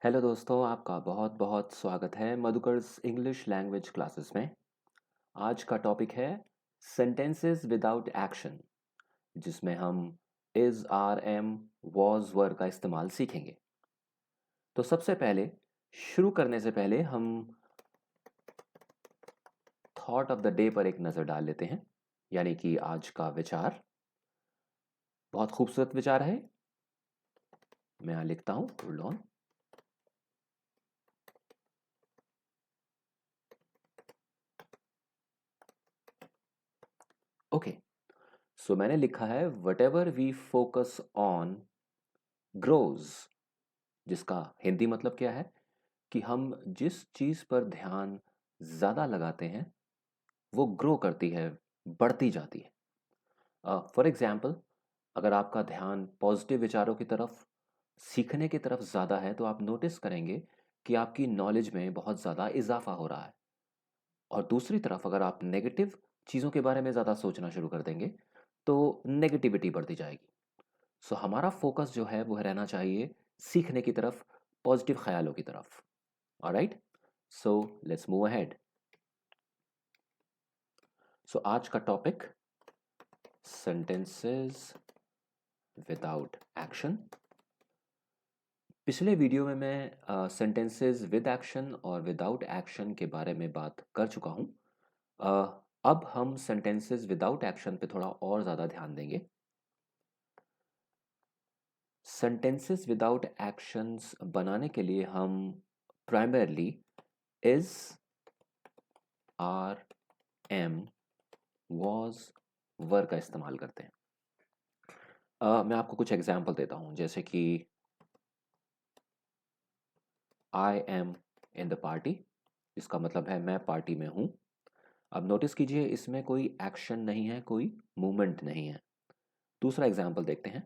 Hello दोस्तों, आपका बहुत बहुत स्वागत है मधुकर्स इंग्लिश लैंग्वेज क्लासेस में। आज का टॉपिक है सेंटेंसेस विदाउट एक्शन, जिसमें हम is, are, am, was, were का इस्तेमाल सीखेंगे। तो सबसे पहले शुरू करने से पहले हम थॉट ऑफ द डे पर एक नज़र डाल लेते हैं, यानी कि आज का विचार। बहुत खूबसूरत विचार है। मैं यहाँ लिखता हूँ, होल्ड ऑन। ओके, सो मैंने लिखा है whatever we focus on grows, जिसका हिंदी मतलब क्या है कि हम जिस चीज़ पर ध्यान ज़्यादा लगाते हैं वो ग्रो करती है, बढ़ती जाती है। फॉर एग्जाम्पल, अगर आपका ध्यान पॉजिटिव विचारों की तरफ, सीखने की तरफ ज़्यादा है, तो आप नोटिस करेंगे कि आपकी नॉलेज में बहुत ज़्यादा इजाफा हो रहा है। और दूसरी तरफ अगर आप नेगेटिव चीज़ों के बारे में ज़्यादा सोचना शुरू कर देंगे तो नेगेटिविटी बढ़ती जाएगी। सो हमारा फोकस जो है वो रहना चाहिए सीखने की तरफ, पॉजिटिव ख्यालों की तरफ। Alright, so let's move ahead. So आज का टॉपिक सेंटेंसेस विदाउट एक्शन। पिछले वीडियो में मैं सेंटेंसेस विद एक्शन और विदाउट एक्शन के बारे में बात कर चुका हूँ। अब हम सेंटेंसेस विदाउट एक्शन पे थोड़ा और ज़्यादा ध्यान देंगे। सेंटेंसेस विदाउट एक्शंस बनाने के लिए हम primarily is, are, am, was, were का इस्तेमाल करते हैं। मैं आपको कुछ एग्जाम्पल देता हूँ, जैसे कि I M in the party, इसका मतलब है मैं पार्टी में हूँ। अब नोटिस कीजिए, इसमें कोई एक्शन नहीं है, कोई मूवमेंट नहीं है। दूसरा एग्जाम्पल देखते हैं।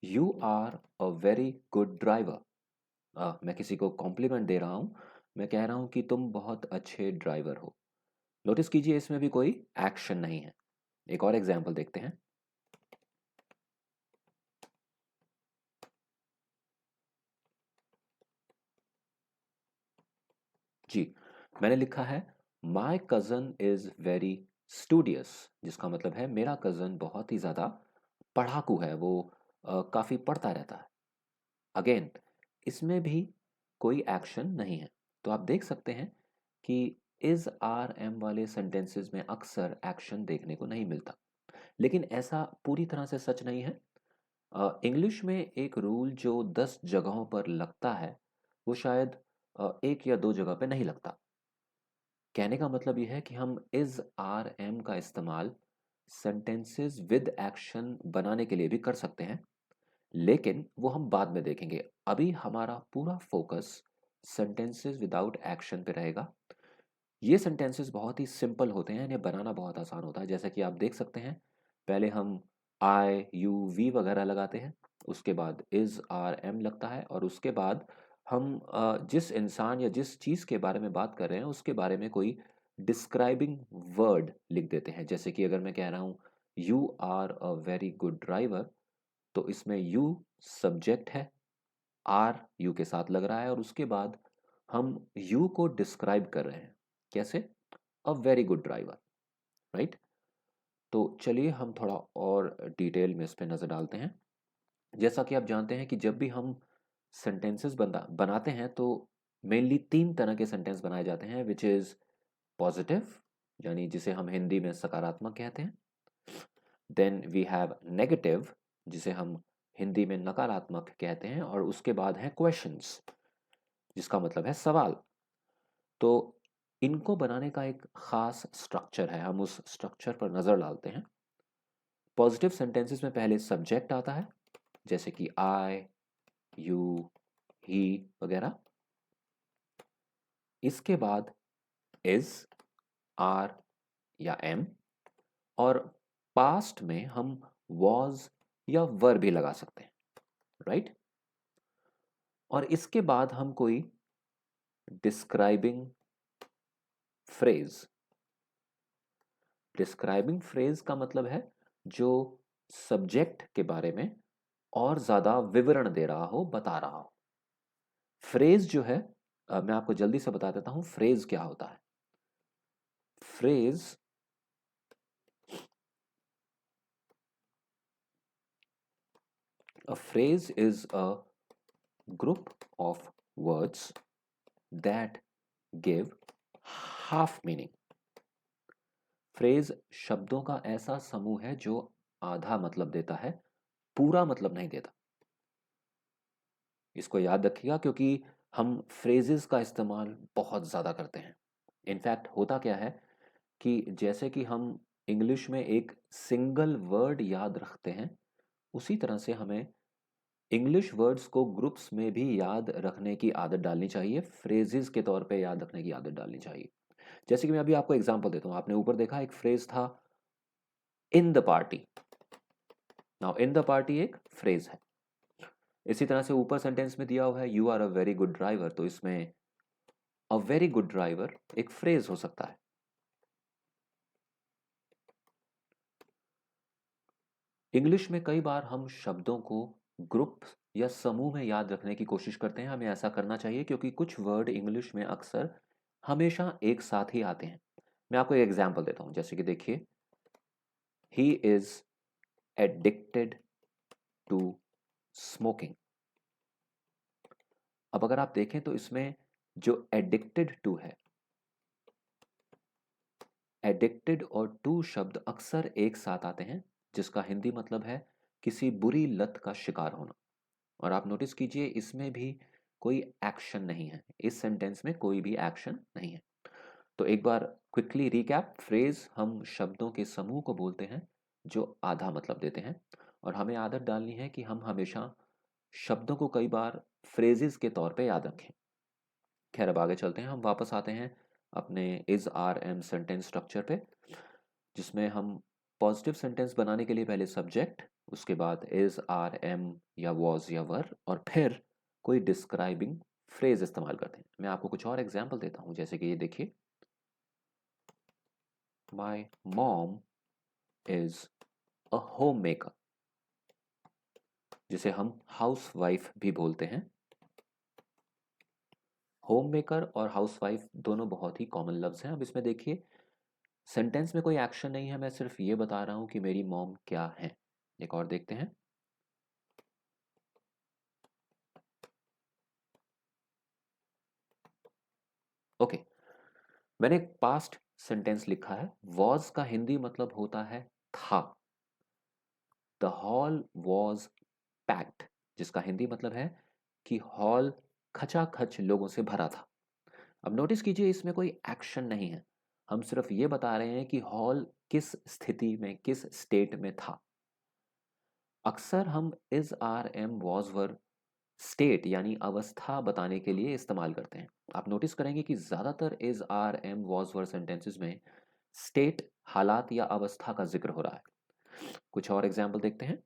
You are a very good driver. मैं किसी को कॉम्प्लीमेंट दे रहा हूँ, मैं कह रहा हूँ कि तुम बहुत अच्छे ड्राइवर हो। नोटिस कीजिए, इसमें भी कोई एक्शन नहीं है। एक और एग्जाम्पल देखते हैं। जी, मैंने लिखा है my cousin is very studious, जिसका मतलब है मेरा कज़न बहुत ही ज़्यादा पढ़ाकू है, वो काफ़ी पढ़ता रहता है। अगेन, इसमें भी कोई एक्शन नहीं है। तो आप देख सकते हैं कि इज़, आर, एम वाले सेंटेंसेस में अक्सर एक्शन देखने को नहीं मिलता। लेकिन ऐसा पूरी तरह से सच नहीं है। इंग्लिश में एक रूल जो 10 जगहों पर लगता है, वो शायद एक या दो जगह पे नहीं लगता। कहने का मतलब ये है कि हम इज, आर, एम का इस्तेमाल सेंटेंसेस विद एक्शन बनाने के लिए भी कर सकते हैं, लेकिन वो हम बाद में देखेंगे। अभी हमारा पूरा फोकस सेंटेंसेस विदाउट एक्शन पे रहेगा। ये सेंटेंसेस बहुत ही सिंपल होते हैं, इन्हें बनाना बहुत आसान होता है। जैसा कि आप देख सकते हैं, पहले हम आई, यू, वी वगैरह लगाते हैं, उसके बाद इज, आर, एम लगता है, और उसके बाद हम जिस इंसान या जिस चीज़ के बारे में बात कर रहे हैं उसके बारे में कोई डिस्क्राइबिंग वर्ड लिख देते हैं। जैसे कि अगर मैं कह रहा हूँ you are a very good driver, तो इसमें यू सब्जेक्ट है, आर यू के साथ लग रहा है, और उसके बाद हम यू को डिस्क्राइब कर रहे हैं। कैसे? अ वेरी गुड ड्राइवर, राइट? तो चलिए हम थोड़ा और डिटेल में इस पे नज़र डालते हैं। जैसा कि आप जानते हैं कि जब भी हम सेंटेंसेस बनाते हैं तो मेनली तीन तरह के सेंटेंस बनाए जाते हैं, विच इज़ पॉजिटिव, यानी जिसे हम हिंदी में सकारात्मक कहते हैं। देन वी हैव नेगेटिव, जिसे हम हिंदी में नकारात्मक कहते हैं। और उसके बाद है क्वेश्चंस, जिसका मतलब है सवाल। तो इनको बनाने का एक खास स्ट्रक्चर है, हम उस स्ट्रक्चर पर नज़र डालते हैं। पॉजिटिव सेंटेंसेस में पहले सब्जेक्ट आता है, जैसे कि आई, यू, ही वगैरह। इसके बाद इज, आर या एम, और पास्ट में हम वॉज या वर भी लगा सकते हैं, राइट? और इसके बाद हम कोई डिस्क्राइबिंग फ्रेज। डिस्क्राइबिंग फ्रेज का मतलब है जो सब्जेक्ट के बारे में और ज़्यादा विवरण दे रहा हो, बता रहा हो। फ्रेज जो है, मैं आपको जल्दी से बता देता हूँ फ्रेज क्या होता है। Phrase A phrase is a group of words that give half meaning. Phrase शब्दों का ऐसा समूह है जो आधा मतलब देता है, पूरा मतलब नहीं देता। इसको याद रखिएगा क्योंकि हम फ्रेजेस का इस्तेमाल बहुत ज़्यादा करते हैं। इनफैक्ट होता क्या है कि जैसे कि हम इंग्लिश में एक सिंगल वर्ड याद रखते हैं, उसी तरह से हमें इंग्लिश वर्ड्स को ग्रुप्स में भी याद रखने की आदत डालनी चाहिए, फ्रेजेस के तौर पे याद रखने की आदत डालनी चाहिए। जैसे कि मैं अभी आपको एग्जांपल देता हूँ, आपने ऊपर देखा एक फ्रेज था in the party. Now in the party एक फ्रेज है। इसी तरह से ऊपर सेंटेंस में दिया हुआ है you are a very good driver, तो इसमें अ वेरी गुड ड्राइवर एक फ्रेज हो सकता है। इंग्लिश में कई बार हम शब्दों को ग्रुप या समूह में याद रखने की कोशिश करते हैं, हमें ऐसा करना चाहिए क्योंकि कुछ वर्ड इंग्लिश में अक्सर हमेशा एक साथ ही आते हैं। मैं आपको एक एग्जांपल देता हूं, जैसे कि देखिए he is addicted to smoking. अब अगर आप देखें तो इसमें जो एडिक्टेड टू है, एडिक्टेड और टू शब्द अक्सर एक साथ आते हैं, जिसका हिंदी मतलब है किसी बुरी लत का शिकार होना। और आप नोटिस कीजिए इसमें भी कोई एक्शन नहीं है, इस सेंटेंस में कोई भी एक्शन नहीं है। तो एक बार क्विकली रिकैप, फ्रेज हम शब्दों के समूह को बोलते हैं जो आधा मतलब देते हैं, और हमें आदत डालनी है कि हम हमेशा शब्दों को कई बार फ्रेजेस के तौर पे याद रखें। खैर अब आगे चलते हैं, हम वापस आते हैं अपने is are am sentence structure पे, जिसमें हम पॉजिटिव सेंटेंस बनाने के लिए पहले सब्जेक्ट, उसके बाद इज आर एम या वॉज या वर, और फिर कोई डिस्क्राइबिंग फ्रेज इस्तेमाल करते हैं। मैं आपको कुछ और एग्जाम्पल देता हूं, जैसे कि ये देखिए माई mom is a home maker, जिसे हम हाउस वाइफ भी बोलते हैं। होम मेकर और हाउस वाइफ दोनों बहुत ही कॉमन लफ्ज हैं। अब इसमें देखिए सेंटेंस में कोई एक्शन नहीं है, मैं सिर्फ ये बता रहा हूं कि मेरी मॉम क्या है। एक और देखते हैं, ओके मैंने एक पास्ट सेंटेंस लिखा है, वॉज का हिंदी मतलब होता है था। द हॉल वॉज पैक्ड, जिसका हिंदी मतलब है कि हॉल खचाखच लोगों से भरा था। अब नोटिस कीजिए इसमें कोई एक्शन नहीं है, हम सिर्फ ये बता रहे हैं कि हॉल किस स्थिति में, किस स्टेट में था। अक्सर हम is are am was were state यानी अवस्था बताने के लिए इस्तेमाल करते हैं। आप नोटिस करेंगे कि ज्यादातर is are am was were sentences में स्टेट हालात या अवस्था का जिक्र हो रहा है। कुछ और एग्जाम्पल देखते हैं,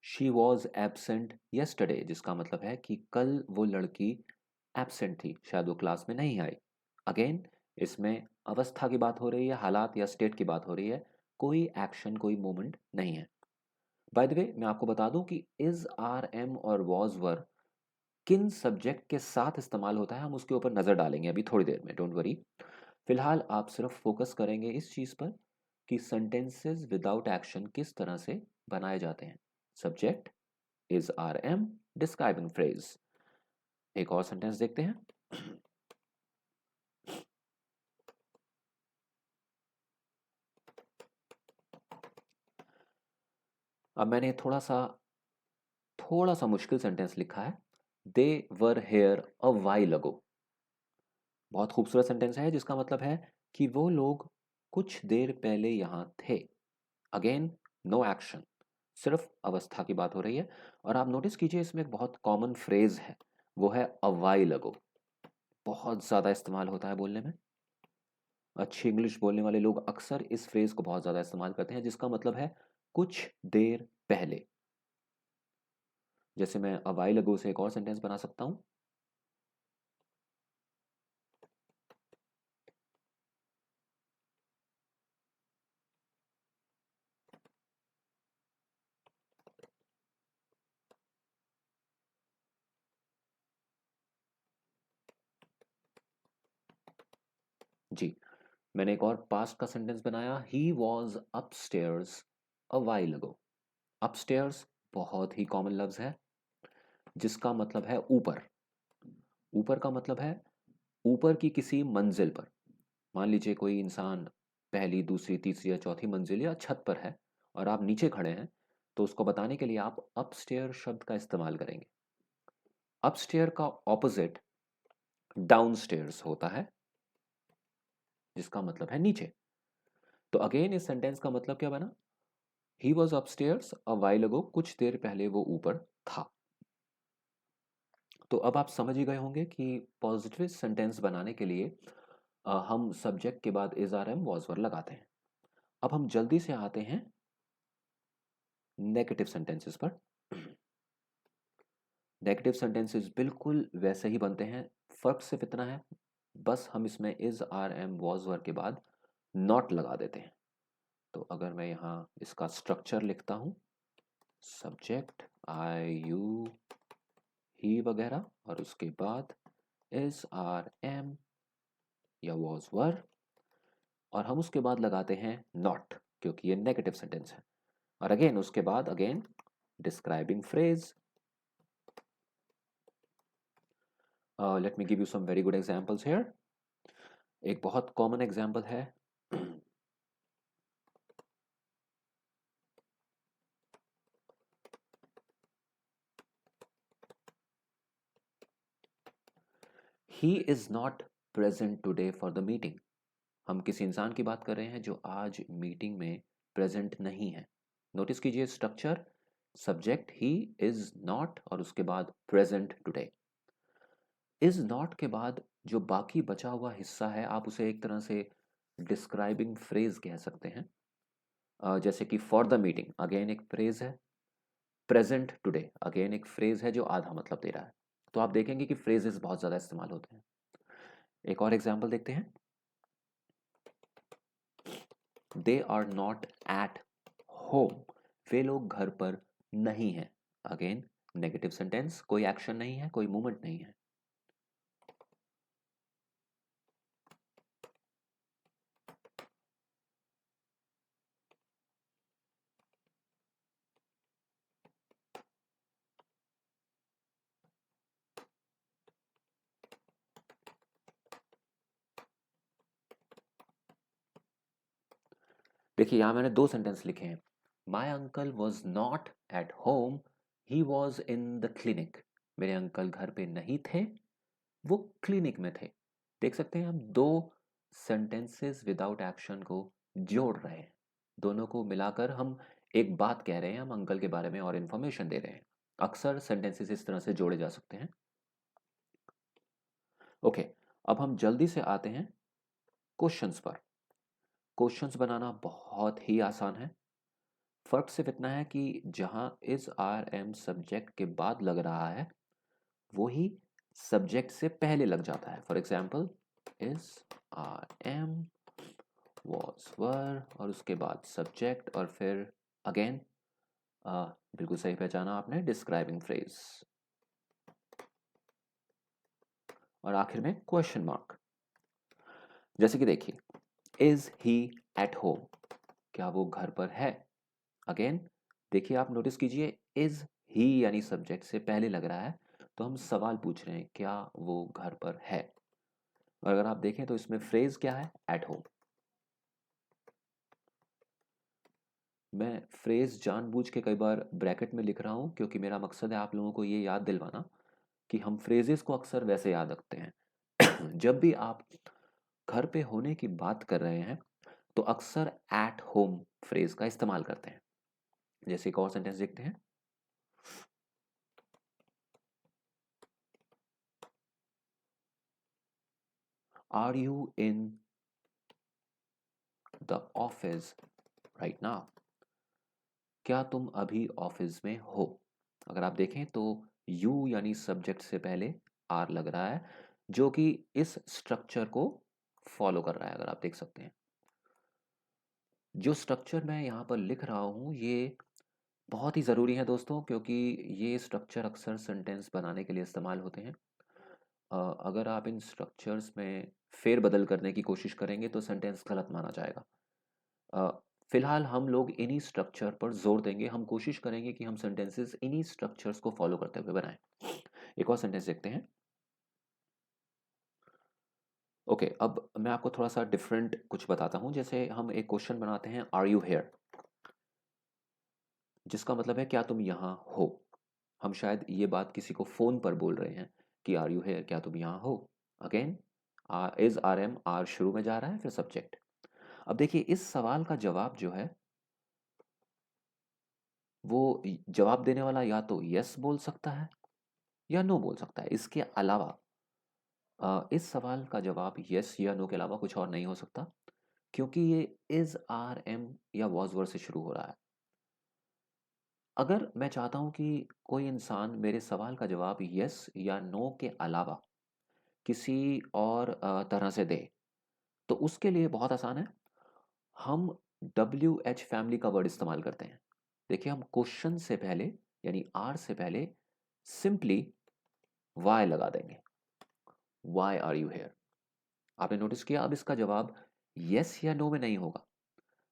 शी वॉज एबसेंट येस्टरडे, जिसका मतलब है कि कल वो लड़की एबसेंट थी, शायद वो क्लास में नहीं आई। अगेन इसमें अवस्था की बात हो रही है, हालात या स्टेट की बात हो रही है, कोई एक्शन कोई मूवमेंट नहीं है। बाय द वे मैं आपको बता दूं कि इज आर एम और वॉज वर किन सब्जेक्ट के साथ इस्तेमाल होता है, हम उसके ऊपर नज़र डालेंगे अभी थोड़ी देर में, डोंट वरी। फिलहाल आप सिर्फ फोकस करेंगे इस चीज़ पर कि सेंटेंसेस विदाउट एक्शन किस तरह से बनाए जाते हैं। Subject is are am, describing phrase. एक और सेंटेंस देखते हैं, अब मैंने थोड़ा सा मुश्किल सेंटेंस लिखा है, दे वर हेयर अ वाइल अगो। बहुत खूबसूरत सेंटेंस है जिसका मतलब है कि वो लोग कुछ देर पहले यहाँ थे। अगेन नो एक्शन, सिर्फ अवस्था की बात हो रही है। और आप नोटिस कीजिए इसमें एक बहुत कॉमन फ्रेज है, वो है अ वाइल अगो। बहुत ज़्यादा इस्तेमाल होता है बोलने में, अच्छी इंग्लिश बोलने वाले लोग अक्सर इस फ्रेज को बहुत ज़्यादा इस्तेमाल करते हैं, जिसका मतलब है कुछ देर पहले। जैसे मैं अ वाइल अगो से एक और सेंटेंस बना सकता हूँ, जी, मैंने एक और पास्ट का सेंटेंस बनाया, ही was upstairs a while ago. Upstairs बहुत ही कॉमन लफ्ज है जिसका मतलब है ऊपर। ऊपर का मतलब है ऊपर की किसी मंजिल पर। मान लीजिए कोई इंसान पहली, दूसरी, तीसरी या चौथी मंजिल या छत पर है और आप नीचे खड़े हैं, तो उसको बताने के लिए आप अपस्टेयर शब्द का इस्तेमाल करेंगे। अपस्टेयर का ऑपोजिट डाउनस्टेयर्स होता है जिसका मतलब है नीचे। तो अगेन इस सेंटेंस का मतलब क्या बना? He was upstairs a while ago, कुछ देर पहले वो ऊपर था। तो अब आप समझ ही गए होंगे कि पॉजिटिव सेंटेंस बनाने के लिए हम सब्जेक्ट के बाद is are am was were लगाते हैं। अब हम जल्दी से आते हैं नेगेटिव सेंटेंसेस पर। नेगेटिव सेंटेंसेस बिल्कुल वैसे ही बनते हैं, फर्क सिर्फ इतना है, बस हम इसमें is are am was were के बाद नॉट लगा देते हैं। तो अगर मैं यहाँ इसका स्ट्रक्चर लिखता हूँ, सब्जेक्ट आई यू ही वगैरह, और उसके बाद इज आर एम या वॉज वर, और हम उसके बाद लगाते हैं नॉट क्योंकि ये नेगेटिव सेंटेंस है। और अगेन उसके बाद again describing phrase. Let me give you some very good examples here. एक बहुत कॉमन एग्जांपल है he is not present today for the meeting. हम किसी इंसान की बात कर रहे हैं जो आज मीटिंग में प्रेजेंट नहीं है। नोटिस कीजिए structure, subject he is not और उसके बाद प्रेजेंट टुडे। इज नॉट के बाद जो बाकी बचा हुआ हिस्सा है आप उसे एक तरह से डिस्क्राइबिंग फ्रेज कह सकते हैं। जैसे कि फॉर द मीटिंग अगेन एक फ्रेज है, प्रेजेंट टुडे अगेन एक फ्रेज है जो आधा मतलब दे रहा है। तो आप देखेंगे कि फ्रेजेस बहुत ज़्यादा इस्तेमाल होते हैं। एक और एग्जाम्पल देखते हैं, they are not at home, वे लोग घर पर नहीं हैं। अगेन नेगेटिव सेंटेंस, कोई एक्शन नहीं है, कोई मूवमेंट नहीं है। देखिए यहां मैंने दो सेंटेंस लिखे हैं, my uncle was not at home, he was in the clinic. मेरे अंकल घर पे नहीं थे, वो क्लिनिक में थे। देख सकते हैं हम दो सेंटेंसेस विदाउट एक्शन को जोड़ रहे हैं, दोनों को मिलाकर हम एक बात कह रहे हैं, हम अंकल के बारे में और इंफॉर्मेशन दे रहे हैं। अक्सर सेंटेंसेस इस तरह से जोड़े जा सकते हैं। ओके, अब हम जल्दी से आते हैं क्वेश्चंस पर। क्वेश्चंस बनाना बहुत ही आसान है, फर्क सिर्फ इतना है कि जहां इज आर एम सब्जेक्ट के बाद लग रहा है वो ही सब्जेक्ट से पहले लग जाता है। For example is are am was were और उसके बाद सब्जेक्ट और फिर अगेन बिल्कुल सही पहचाना आपने, डिस्क्राइबिंग फ्रेज, और आखिर में क्वेश्चन मार्क। जैसे कि देखिए इज ही एट होम, क्या वो घर पर है। अगेन देखिए आप नोटिस कीजिए इज ही यानी सब्जेक्ट से पहले लग रहा है, तो हम सवाल पूछ रहे हैं क्या वो घर पर है। और अगर आप देखें तो इसमें फ्रेज क्या है, एट होम। मैं फ्रेज जानबूझ के कई बार ब्रैकेट में लिख रहा हूं क्योंकि मेरा मकसद है आप लोगों को ये याद दिलवाना कि हम फ्रेजेस को अक्सर वैसे याद रखते हैं जब भी आप घर पे होने की बात कर रहे हैं तो अक्सर एट होम फ्रेज का इस्तेमाल करते हैं। जैसे एक और सेंटेंस देखते हैं, are you in the office right now, क्या तुम अभी ऑफिस में हो। अगर आप देखें तो यू यानी सब्जेक्ट से पहले आर लग रहा है जो कि इस स्ट्रक्चर को फॉलो कर रहा है। अगर आप देख सकते हैं जो स्ट्रक्चर मैं यहाँ पर लिख रहा हूँ ये बहुत ही ज़रूरी है दोस्तों, क्योंकि ये स्ट्रक्चर अक्सर सेंटेंस बनाने के लिए इस्तेमाल होते हैं। अगर आप इन स्ट्रक्चर्स में फेरबदल करने की कोशिश करेंगे तो सेंटेंस गलत माना जाएगा। फिलहाल हम लोग इन्हीं स्ट्रक्चर पर जोर देंगे, हम कोशिश करेंगे कि हम सेंटेंसेस इन्हीं स्ट्रक्चर्स को फॉलो करते हुए बनाएं। एक और सेंटेंस देखते हैं। ओके, अब मैं आपको थोड़ा सा डिफरेंट कुछ बताता हूं। जैसे हम एक क्वेश्चन बनाते हैं, आर यू हेयर, जिसका मतलब है क्या तुम यहाँ हो। हम शायद ये बात किसी को फोन पर बोल रहे हैं कि आर यू हेयर, क्या तुम यहाँ हो। Again, is are am, are शुरू में जा रहा है, फिर सब्जेक्ट। अब देखिए, इस सवाल का जवाब जो है वो जवाब देने वाला या तो यस बोल सकता है या नो बोल सकता है। इसके अलावा इस सवाल का जवाब यस या नो के अलावा कुछ और नहीं हो सकता, क्योंकि ये इज आर एम या वॉज वर्ड से शुरू हो रहा है। अगर मैं चाहता हूं कि कोई इंसान मेरे सवाल का जवाब यस या नो के अलावा किसी और तरह से दे, तो उसके लिए बहुत आसान है। हम डब्ल्यू एच फैमिली का वर्ड इस्तेमाल करते हैं। देखिए, हम क्वेश्चन से पहले यानी आर से पहले सिंपली वाई लगा देंगे। Why are you here. आपने नोटिस किया, अब इसका जवाब यस या नो में नहीं होगा,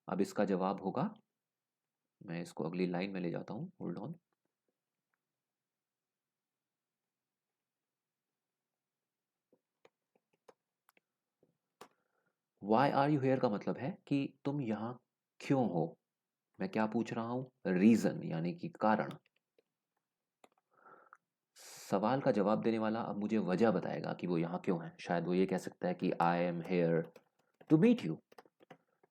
अब इसका जवाब होगा, मैं इसको अगली लाइन में ले जाता हूं, hold on. Why are you here का मतलब है कि तुम यहां क्यों हो। मैं क्या पूछ रहा हूं, रीजन यानी कि कारण। सवाल का जवाब देने वाला अब मुझे वजह बताएगा कि वो यहाँ क्यों है। शायद वो ये कह सकता है कि I am here to meet you,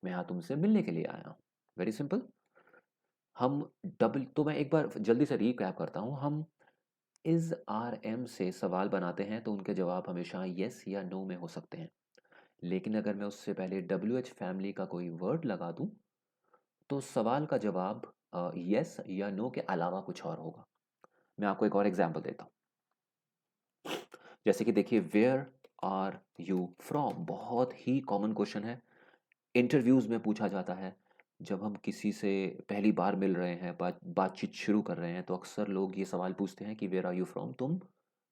मैं यहाँ तुमसे मिलने के लिए आया हूँ। Very simple. हम डबल, तो मैं एक बार जल्दी से रीकैप करता हूँ। हम इज आर एम से सवाल बनाते हैं तो उनके जवाब हमेशा यस या नो में हो सकते हैं। लेकिन अगर मैं उससे पहले डब्ल्यू एच फैमिली का कोई वर्ड लगा दूं तो सवाल का जवाब यस या नो के अलावा कुछ और होगा। मैं आपको एक और एग्जांपल देता हूँ। जैसे कि देखिए, वेयर आर यू फ्रॉम बहुत ही कॉमन क्वेश्चन है, इंटरव्यूज में पूछा जाता है। जब हम किसी से पहली बार मिल रहे हैं, बातचीत शुरू कर रहे हैं, तो अक्सर लोग ये सवाल पूछते हैं कि वेयर आर यू फ्रॉम, तुम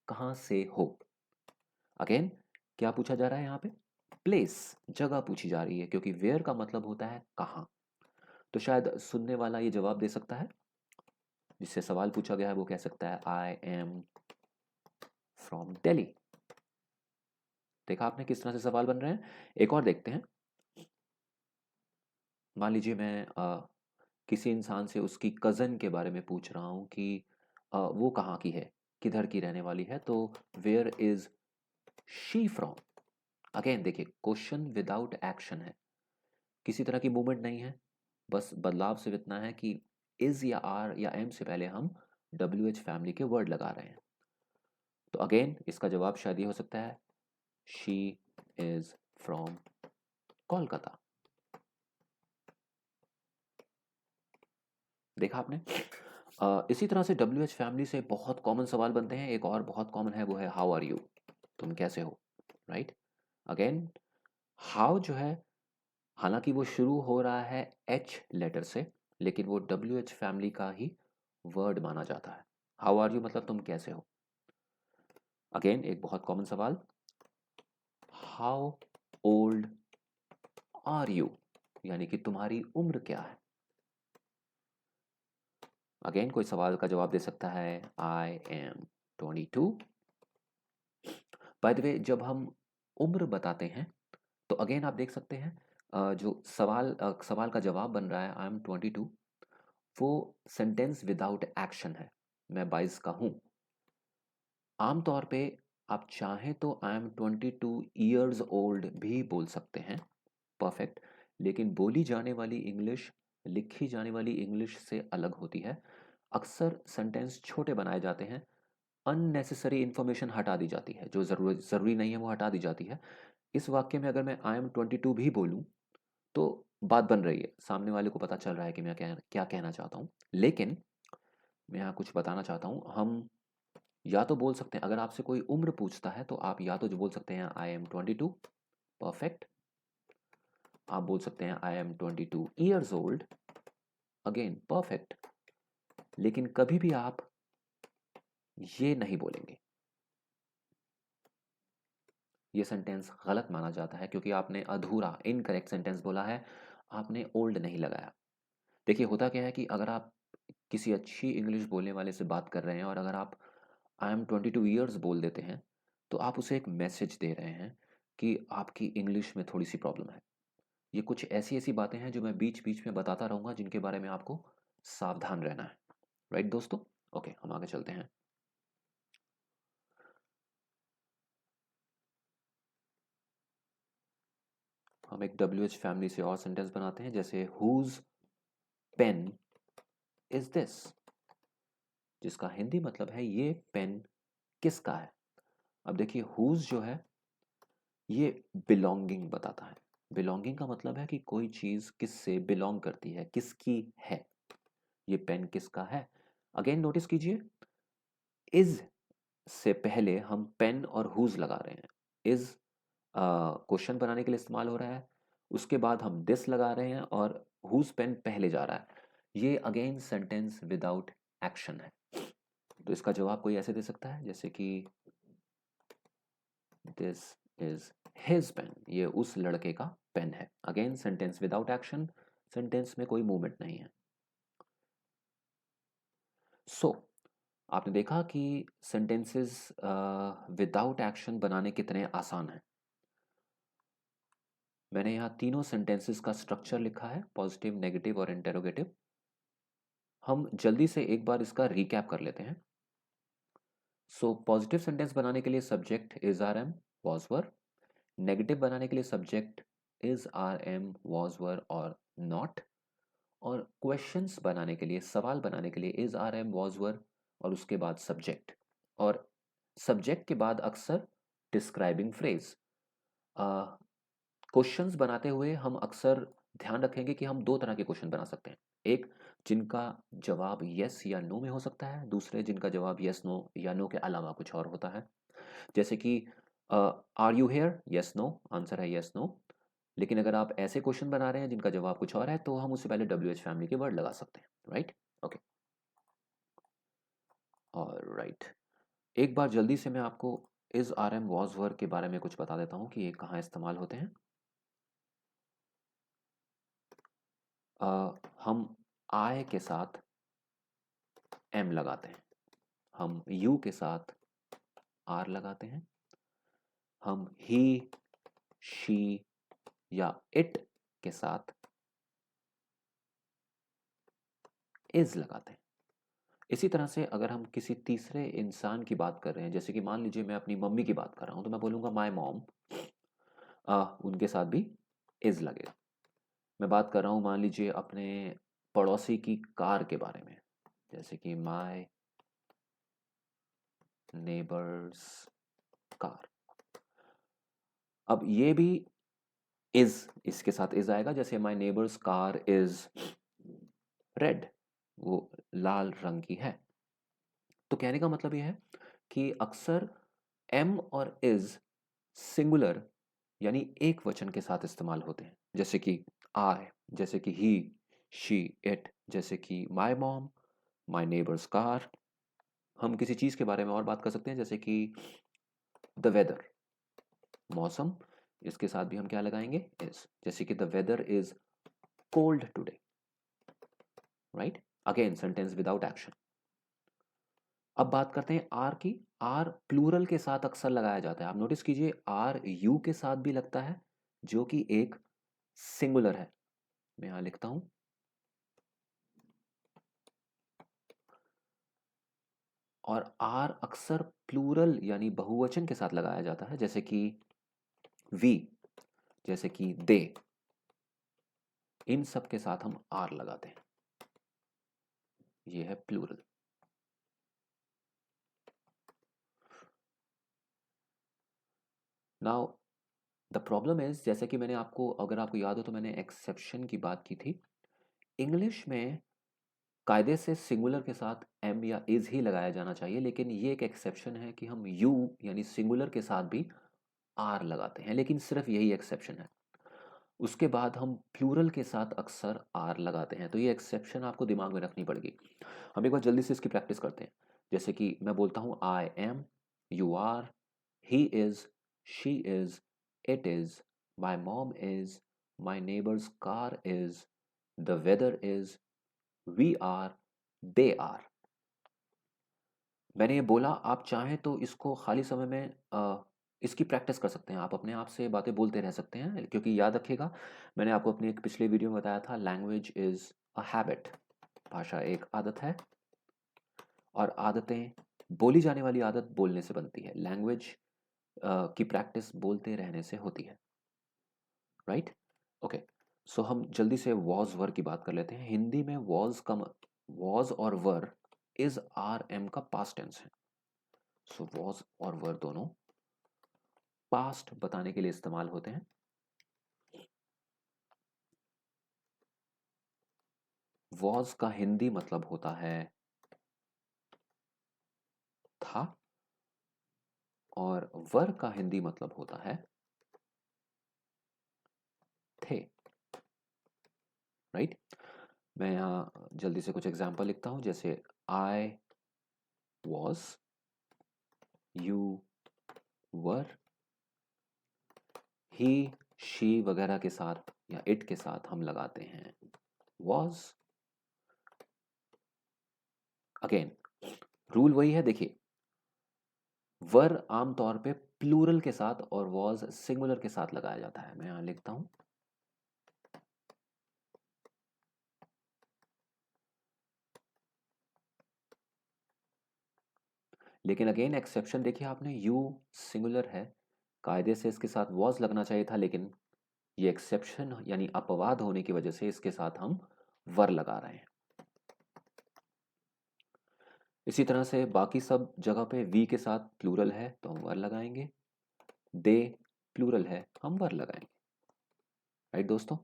कहाँ से हो। अगेन, क्या पूछा जा रहा है यहाँ पे, प्लेस, जगह पूछी जा रही है, क्योंकि वेयर का मतलब होता है कहाँ। तो शायद सुनने वाला ये जवाब दे सकता है, जिससे सवाल पूछा गया है वो कह सकता है आई एम फ्रॉम दिल्ली। देखा आपने किस तरह से सवाल बन रहे हैं। एक और देखते हैं। मान लीजिए मैं किसी इंसान से उसकी कज़न के बारे में पूछ रहा हूँ कि वो कहाँ की है, किधर की रहने वाली है। तो where is she from. Again देखिए, क्वेश्चन विदाउट एक्शन है, किसी तरह की मूवमेंट नहीं है, बस बदलाव सिर्फ इतना है कि इज या आर या एम से पहले हम डब्ल्यू एच फैमिली के वर्ड लगा रहे हैं। तो अगेन इसका जवाब शायद ये हो सकता है, शी इज फ्रॉम कोलकाता। देखा आपने। इसी तरह से डब्ल्यू एच फैमिली से बहुत कॉमन सवाल बनते हैं। एक और बहुत कॉमन है, वो है हाउ आर यू, तुम कैसे हो। राइट। अगेन, हाउ जो है, हालांकि वो शुरू हो रहा है एच लेटर से, लेकिन वो डब्ल्यू एच फैमिली का ही वर्ड माना जाता है। हाउ आर यू मतलब तुम कैसे हो। अगेन एक बहुत कॉमन सवाल, हाउ ओल्ड आर यू, यानी कि तुम्हारी उम्र क्या है। अगेन कोई सवाल का जवाब दे सकता है, I am 22। By the way, जब हम उम्र बताते हैं तो अगेन आप देख सकते हैं, जो सवाल का जवाब बन रहा है आई एम 22, वो सेंटेंस विदाउट एक्शन है। मैं 22 का हूँ। आमतौर पे आप चाहें तो आई एम 22 ईयर्स ओल्ड भी बोल सकते हैं, परफेक्ट। लेकिन बोली जाने वाली इंग्लिश लिखी जाने वाली इंग्लिश से अलग होती है। अक्सर सेंटेंस छोटे बनाए जाते हैं, अननेसेसरी इन्फॉर्मेशन हटा दी जाती है, जो ज़रूरी नहीं है वो हटा दी जाती है। इस वाक्य में अगर मैं आई एम 22 भी बोलूँ तो बात बन रही है, सामने वाले को पता चल रहा है कि मैं क्या क्या कहना चाहता हूँ। लेकिन मैं यहाँ कुछ बताना चाहता हूँ। हम या तो बोल सकते हैं, अगर आपसे कोई उम्र पूछता है तो आप या तो जो बोल सकते हैं आई एम 22, परफेक्ट। आप बोल सकते हैं I M 22 years old, again perfect. लेकिन कभी भी आप ये नहीं बोलेंगे। ये सेंटेंस गलत माना जाता है क्योंकि आपने अधूरा इनकरेक्ट सेंटेंस बोला है, आपने ओल्ड नहीं लगाया। देखिए होता क्या है कि अगर आप किसी अच्छी इंग्लिश बोलने वाले से बात कर रहे हैं और अगर आप आई एम 22 ईयर्स बोल देते हैं, तो आप उसे एक मैसेज दे रहे हैं कि आपकी इंग्लिश में थोड़ी सी प्रॉब्लम है। ये कुछ ऐसी ऐसी बातें हैं जो मैं बीच बीच में बताता रहूँगा, जिनके बारे में आपको सावधान रहना है। राइट दोस्तों? ओके, हम आगे चलते हैं। हम एक WH फैमिली से और सेंटेंस बनाते हैं, जैसे हुज पेन इज दिस, जिसका हिंदी मतलब है ये पेन किसका है। अब देखिए हुज जो है ये बिलोंगिंग बताता है। बिलोंगिंग का मतलब है कि कोई चीज किससे बिलोंग करती है, किसकी है। ये पेन किसका है। अगेन नोटिस कीजिए, इज से पहले हम पेन और हुज लगा रहे हैं। इज क्वेश्चन बनाने के लिए इस्तेमाल हो रहा है, उसके बाद हम दिस लगा रहे हैं और हुज पेन पहले जा रहा है। ये अगेन सेंटेंस विदाउट एक्शन है। तो इसका जवाब कोई ऐसे दे सकता है जैसे कि दिस इज हिज पेन, ये उस लड़के का पेन है। Again sentence without action, sentence में कोई मूवमेंट नहीं है। सो आपने देखा कि सेंटेंसेस विदाउट एक्शन बनाने कितने आसान हैं। मैंने यहाँ तीनों सेंटेंसेस का स्ट्रक्चर लिखा है, पॉजिटिव, नेगेटिव और इंटेरोगेटिव। हम जल्दी से एक बार इसका रिकैप कर लेते हैं। सो पॉजिटिव सेंटेंस बनाने के लिए subject is are am was were. Negative बनाने के लिए subject is are am was were और नॉट। और क्वेश्चंस बनाने के लिए, सवाल बनाने के लिए is are am was were और उसके बाद सब्जेक्ट। और सब्जेक्ट के बाद अक्सर डिस्क्राइबिंग फ्रेज। क्वेश्चंस बनाते हुए हम अक्सर ध्यान रखेंगे कि हम दो तरह के क्वेश्चन बना सकते हैं। एक जिनका जवाब यस या नो में हो सकता है, दूसरे जिनका जवाब यस नो या नो के अलावा कुछ और होता है। जैसे कि are you here, yes no, answer है यस नो। लेकिन अगर आप ऐसे क्वेश्चन बना रहे हैं जिनका जवाब कुछ और है, तो हम उससे पहले WH फैमिली के वर्ड लगा सकते हैं। राइट, ओके, और राइट, एक बार जल्दी से मैं आपको is are am was were के बारे में कुछ बता देता हूँ कि ये कहाँ इस्तेमाल होते हैं। हम आई के साथ एम लगाते हैं, हम यू के साथ आर लगाते हैं, हम ही, शी या इट के साथ इज लगाते हैं। इसी तरह से अगर हम किसी तीसरे इंसान की बात कर रहे हैं, जैसे कि मान लीजिए मैं अपनी मम्मी की बात कर रहा हूं, तो मैं बोलूंगा माई मॉम, उनके साथ भी इज लगेगा। मैं बात कर रहा हूं मान लीजिए अपने पड़ोसी की कार के बारे में, जैसे कि माई नेबर्स कार। अब ये भी इज, इसके साथ इज आएगा, जैसे माई नेबर्स कार इज रेड, वो लाल रंग की है। तो कहने का मतलब ये है कि अक्सर एम और इज सिंगुलर यानी एक वचन के साथ इस्तेमाल होते हैं, जैसे कि आई, जैसे कि ही, शी, इट, जैसे कि my mom, my neighbours car. हम किसी चीज के बारे में और बात कर सकते हैं, जैसे कि द वेदर, मौसम, इसके साथ भी हम क्या लगाएंगे, इज, जैसे कि the weather is cold today. Right, again sentence without action. अब बात करते हैं आर की। आर प्लूरल के साथ अक्सर लगाया जाता है। आप नोटिस कीजिए आर यू के साथ भी लगता है, जो कि एक सिंगुलर है। मैं यहां लिखता हूं, और आर अक्सर प्लूरल यानी बहुवचन के साथ लगाया जाता है, जैसे कि वी, जैसे कि दे। इन सब के साथ हम आर लगाते हैं, ये है plural. Now the problem is, जैसे कि मैंने आपको, अगर आपको याद हो तो मैंने एक्सेप्शन की बात की थी। इंग्लिश में कायदे से सिंगुलर के साथ एम या इज ही लगाया जाना चाहिए, लेकिन ये एक एक्सेप्शन है कि हम यू यानी सिंगुलर के साथ भी आर लगाते हैं, लेकिन सिर्फ यही एक्सेप्शन है। उसके बाद हम प्लूरल के साथ अक्सर आर लगाते हैं, तो ये एक्सेप्शन आपको दिमाग में रखनी पड़ेगी। हम एक बार जल्दी से इसकी प्रैक्टिस करते हैं। जैसे कि मैं बोलता हूँ I am, you are, he is, she is, it is, my mom is, my neighbor's car is, the weather is, we are, they are. मैंने ये बोला, आप चाहें तो इसको खाली समय में इसकी प्रैक्टिस कर सकते हैं। आप अपने आप से बातें बोलते रह सकते हैं, क्योंकि याद रखिएगा मैंने आपको अपने एक पिछले वीडियो में बताया था, लैंग्वेज इज़ अ हैबिट। भाषा एक आदत है और आदतें, बोली जाने वाली आदत बोलने से बनती है। लैंग्वेज की प्रैक्टिस बोलते रहने से होती है। राइट? ओके, सो हम जल्दी से वॉज वर की बात कर लेते हैं। हिंदी में वॉज और वर इज आर एम का पास्ट टेंस है। सो वॉज और वर दोनों पास्ट बताने के लिए इस्तेमाल होते हैं। वॉज का हिंदी मतलब होता है था, और वर का हिंदी मतलब होता है थे। राइट? मैं यहाँ जल्दी से कुछ एग्जाम्पल लिखता हूं, जैसे I was, you were, he she वगैरह के साथ या इट के साथ हम लगाते हैं वॉज। अगेन रूल वही है, देखिए वर आमतौर पे प्लूरल के साथ और वॉज सिंगुलर के साथ लगाया जाता है। मैं यहां लिखता हूं, लेकिन अगेन एक्सेप्शन देखिए आपने, यू सिंगुलर है, कायदे से इसके साथ वॉज लगना चाहिए था, लेकिन ये एक्सेप्शन यानी अपवाद होने की वजह से इसके साथ हम वर लगा रहे हैं। इसी तरह से बाकी सब जगह पे वी के साथ प्लूरल है तो हम वर लगाएंगे, दे प्लूरल है हम वर लगाएंगे। राइट दोस्तों?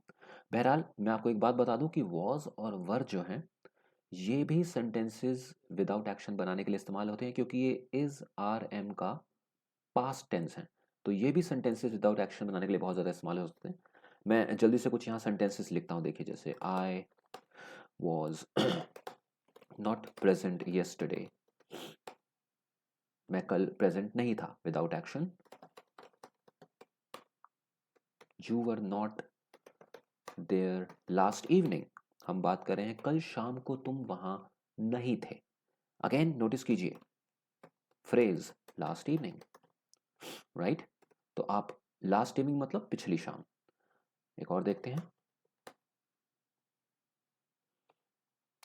बहरहाल मैं आपको एक बात बता दूं कि वॉज और वर जो हैं ये भी सेंटेंसेस विदाउट एक्शन बनाने के लिए इस्तेमाल होते हैं, क्योंकि ये इज आर एम का पास्ट टेंस है। तो ये भी सेंटेंसेस विदाउट एक्शन बनाने के लिए बहुत ज़्यादा इस्तेमाल होते हैं। मैं जल्दी से कुछ यहाँ सेंटेंसेस लिखता हूँ, देखिए जैसे I was not present yesterday, मैं कल प्रेजेंट नहीं था, without action. You were not there last evening, हम बात कर रहे हैं कल शाम को तुम वहां नहीं थे। अगेन नोटिस कीजिए फ्रेज लास्ट इवनिंग। राइट? तो आप लास्ट इवनिंग मतलब पिछली शाम। एक और देखते हैं,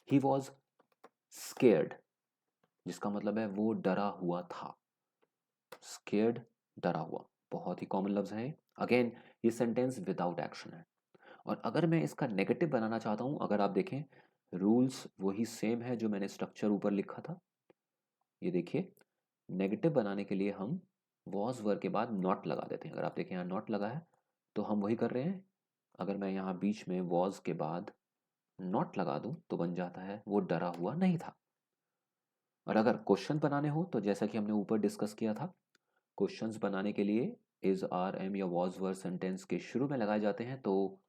ही वॉज स्केर्ड, जिसका मतलब है वो डरा हुआ था। स्केर्ड, डरा हुआ, बहुत ही कॉमन लफ्ज है। अगेन ये सेंटेंस विदाउट एक्शन है। और अगर मैं इसका नेगेटिव बनाना चाहता हूं, अगर आप देखें रूल्स वही सेम है जो मैंने स्ट्रक्चर ऊपर लिखा था। ये देखिए, नेगेटिव बनाने के लिए हम वॉज वर के बाद नॉट लगा देते हैं। अगर आप देखें यहाँ नॉट लगा है तो हम वही कर रहे हैं। अगर मैं यहाँ बीच में वॉज के बाद नॉट लगा दूं तो बन जाता है वो डरा हुआ नहीं था। और अगर क्वेश्चन बनाने हो तो जैसा कि हमने ऊपर डिस्कस किया था, क्वेश्चंस बनाने के लिए इज आर एम या वॉज वर सेंटेंस के शुरू में लगाए जाते हैं। तो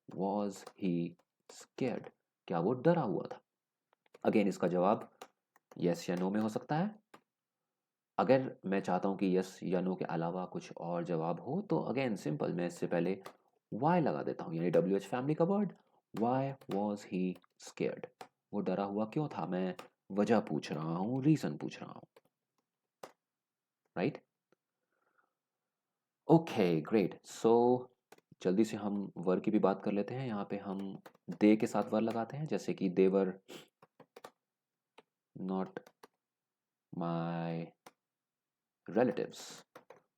वॉज ही स्केर्ड, क्या वो डरा हुआ था? अगेन इसका जवाब यस या नो में हो सकता है। अगर मैं चाहता हूं कि यस या नो के अलावा कुछ और जवाब हो तो अगेन सिंपल, मैं इससे पहले वाई लगा देता हूं, यानी डब्ल्यू एच फैमिली का word. Why was he scared, वो डरा हुआ क्यों था? मैं वजह पूछ रहा हूं, रीजन पूछ रहा हूं। राइट? Okay great. सो जल्दी से हम वर की भी बात कर लेते हैं। यहाँ पे हम दे के साथ वर लगाते हैं, जैसे कि देवर नॉट माई रिलेटिव्स,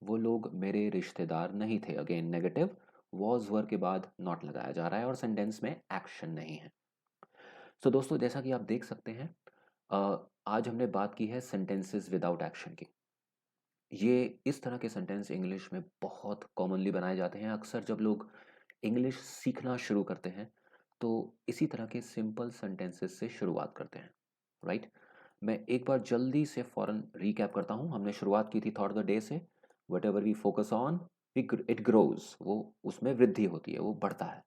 वो लोग मेरे रिश्तेदार नहीं थे। अगेन नेगेटिव, वॉज वर के बाद नॉट लगाया जा रहा है और सेंटेंस में एक्शन नहीं है। सो दोस्तों जैसा कि आप देख सकते हैं, आज हमने बात की है सेंटेंसेस विदाउट एक्शन की। ये इस तरह के सेंटेंस इंग्लिश में बहुत कॉमनली बनाए जाते हैं। अक्सर जब लोग इंग्लिश सीखना शुरू करते हैं तो इसी तरह के सिंपल सेंटेंसेस से शुरुआत करते हैं। राइट? मैं एक बार जल्दी से फॉरन रीकैप करता हूँ। हमने शुरुआत की थी थॉट द डे से, whatever we focus on it grows, वो उसमें वृद्धि होती है, वो बढ़ता है।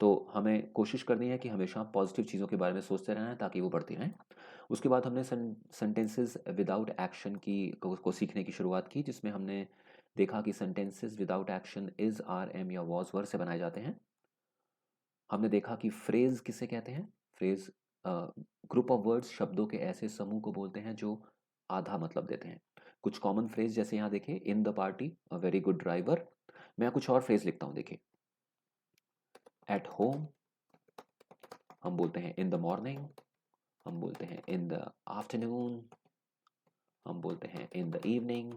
तो हमें कोशिश करनी है कि हमेशा पॉजिटिव चीज़ों के बारे में सोचते रहना है ताकि वो बढ़ती रहें। उसके बाद हमने सेंटेंसेस विदाउट एक्शन की को सीखने की शुरुआत की, जिसमें हमने देखा कि sentences without action is, are, am या वॉज, वर से बनाए जाते हैं। हमने देखा कि फ्रेज किसे कहते हैं। फ्रेज ग्रुप ऑफ वर्ड्स, शब्दों के ऐसे समूह को बोलते हैं जो आधा मतलब देते हैं। कुछ कॉमन फ्रेज जैसे यहाँ देखिए, in the party, a very good driver. मैं कुछ और फ्रेज लिखता हूँ, देखिए, एट होम, हम बोलते हैं इन द मॉर्निंग, हम बोलते हैं इन द आफ्टरनून, हम बोलते हैं इन द इवनिंग,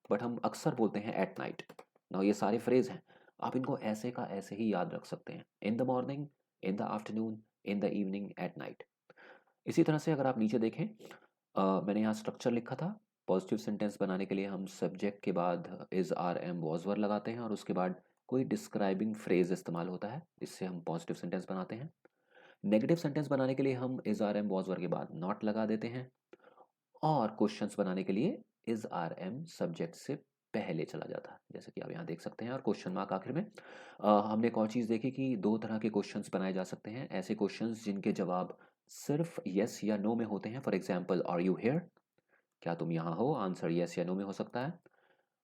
बट हम अक्सर बोलते हैं एट नाइट। ना ये सारे फ्रेज हैं, आप इनको ऐसे का ऐसे ही याद रख सकते हैं, in the morning, in the afternoon, in the evening, at night. इसी तरह से अगर आप नीचे देखें, मैंने यहाँ स्ट्रक्चर लिखा था। पॉजिटिव सेंटेंस बनाने के लिए हम सब्जेक्ट के बाद is, are, am, was, were लगाते हैं और उसके बाद कोई डिस्क्राइबिंग फ्रेज इस्तेमाल होता है, इससे हम पॉजिटिव सेंटेंस बनाते हैं। नेगेटिव सेंटेंस बनाने के लिए हम is, are, am, was, were के बाद नॉट लगा देते हैं। और क्वेश्चंस बनाने के लिए इज, आर, एम सब्जेक्ट से पहले चला जाता है, जैसे कि आप यहाँ देख सकते हैं, और क्वेश्चन मार्क आखिर में। हमने एक और चीज़ देखी कि दो तरह के क्वेश्चंस बनाए जा सकते हैं, ऐसे क्वेश्चंस जिनके जवाब सिर्फ यस या नो में होते हैं। For example, are you here, क्या तुम यहाँ हो, आंसर यस या नो में हो सकता है।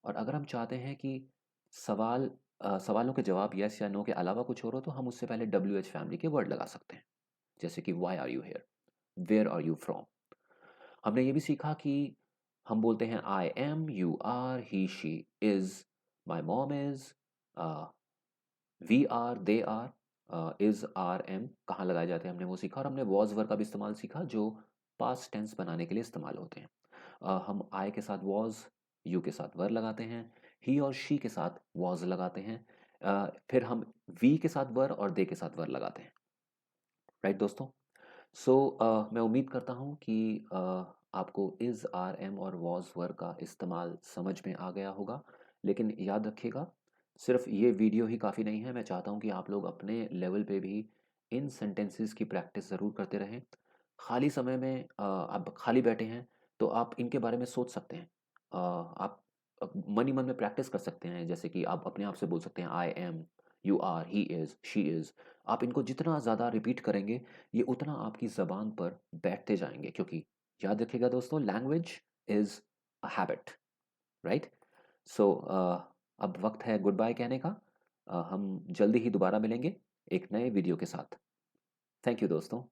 और अगर हम चाहते हैं कि सवालों के जवाब यस या नो के अलावा कुछ और हो, तो हम उससे पहले डब्ल्यू एच फैमिली के वर्ड लगा सकते हैं, जैसे कि why are you here, where are you from. हमने ये भी सीखा कि हम बोलते हैं I am, you are, he she is, my mom is, we are, they are, is, are, am कहाँ लगाए जाते हैं हमने वो सीखा। और हमने वॉज वर्ग का भी इस्तेमाल सीखा, जो पास्ट टेंस बनाने के लिए इस्तेमाल होते हैं। हम आई के साथ वॉज, यू के साथ वर लगाते हैं, ही और शी के साथ वॉज लगाते हैं, फिर हम वी के साथ वर और दे के साथ वर लगाते हैं। राइट दोस्तों। सो मैं उम्मीद करता हूँ कि आपको इज़, आर, एम और वॉज वर का इस्तेमाल समझ में आ गया होगा। लेकिन याद रखिएगा, सिर्फ ये वीडियो ही काफ़ी नहीं है। मैं चाहता हूँ कि आप लोग अपने लेवल पे भी इन सेंटेंसेस की प्रैक्टिस ज़रूर करते रहें। खाली समय में आप खाली बैठे हैं तो आप इनके बारे में सोच सकते हैं। आप मन ही मन में प्रैक्टिस कर सकते हैं, जैसे कि आप अपने आप से बोल सकते हैं I am, you are, he is, she is. आप इनको जितना ज़्यादा रिपीट करेंगे, ये उतना आपकी ज़बान पर बैठते जाएंगे, क्योंकि याद रखिएगा दोस्तों, language is a habit, right. So अब वक्त है गुड बाय कहने का। हम जल्दी ही दोबारा मिलेंगे एक नए वीडियो के साथ। थैंक यू दोस्तों।